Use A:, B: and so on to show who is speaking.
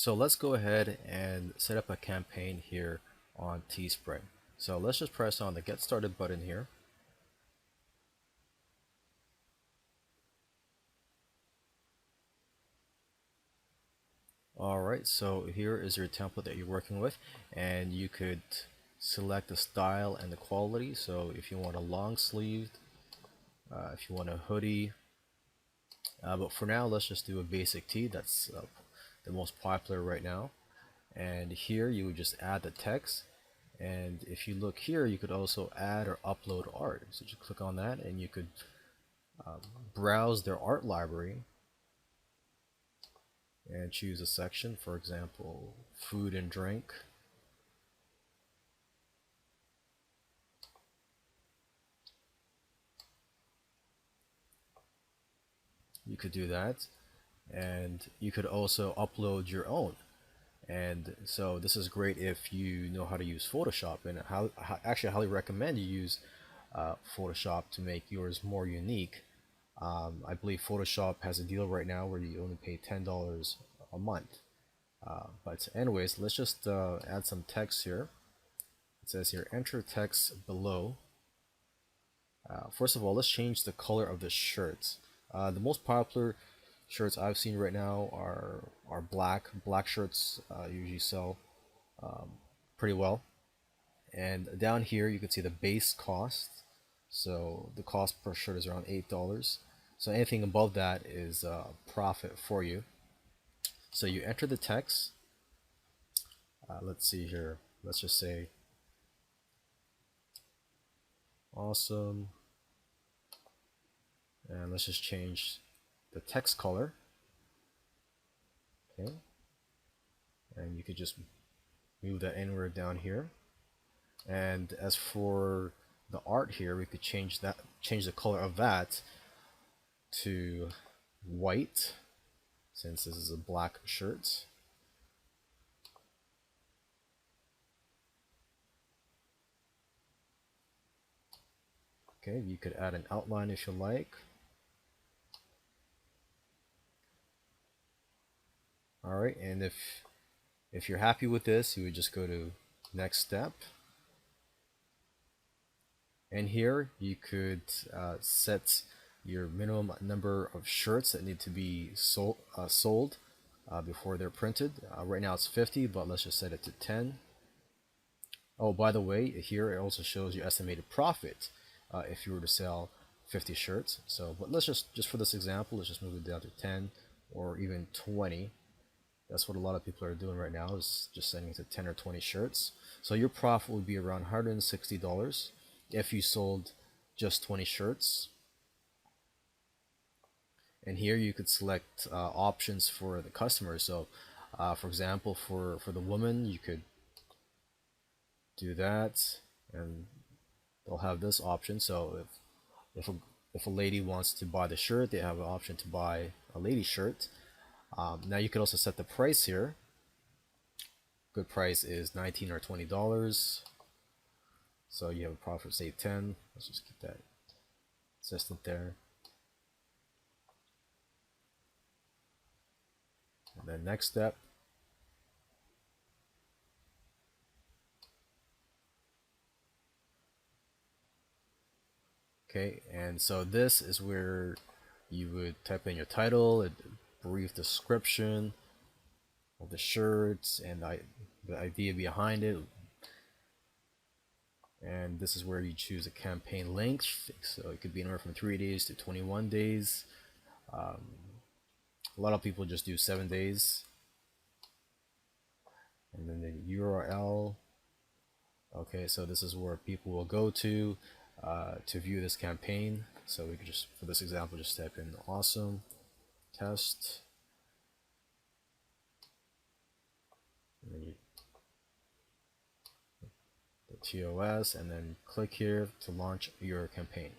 A: So let's go ahead and set up a campaign here on Teespring. So let's just press on the Get Started button here. Alright, so here is your template that you're working with, and you could select the style and the quality. So if you want a long sleeve, if you want a hoodie, but for now let's just do a basic tee. That's the most popular right now. And here you would just add the text, and if you look here you could also add or upload art. So just click on that and you could browse their art library and choose a section, for example food and drink. You could do that, and you could also upload your own. And so this is great if you know how to use Photoshop, and actually I highly recommend you use Photoshop to make yours more unique. I believe Photoshop has a deal right now where you only pay $10 a month. But anyways, let's just add some text here. It says here, enter text below. First of all, let's change the color of the shirts. The most popular shirts I've seen right now are black. Black shirts usually sell pretty well. And down here you can see the base cost. So the cost per shirt is around $8. So anything above that is profit for you. So you enter the text. Let's see here. Let's just say awesome. And let's just change the text color. Okay. And you could just move that anywhere down here. And as for the art here, we could change the color of that to white, since this is a black shirt. Okay, you could add an outline if you like. Alright, and if you're happy with this, you would just go to next step. And here you could set your minimum number of shirts that need to be sold before they're printed. Right now it's 50, but let's just set it to 10. Oh, by the way, here it also shows your estimated profit if you were to sell 50 shirts. So, but let's just for this example, let's just move it down to 10 or even 20. That's what a lot of people are doing right now, is just setting it to 10 or 20 shirts. So your profit would be around $160 if you sold just 20 shirts. And here you could select options for the customer. So for example, for the woman, you could do that, and they'll have this option. So if a lady wants to buy the shirt, they have an option to buy a lady shirt. Now you could also set the price here. Good price is $19 or $20. So you have a profit, say 10. Let's just keep that consistent there. And then next step. Okay, and so this is where you would type in your title, a brief description of the shirts and the idea behind it. And this is where you choose a campaign length. So it could be anywhere from 3 days to 21 days. A lot of people just do 7 days. And then the URL. Okay, so this is where people will go to view this campaign. So we could just, for this example, just type in awesome test. And then the TOS, and then click here to launch your campaign.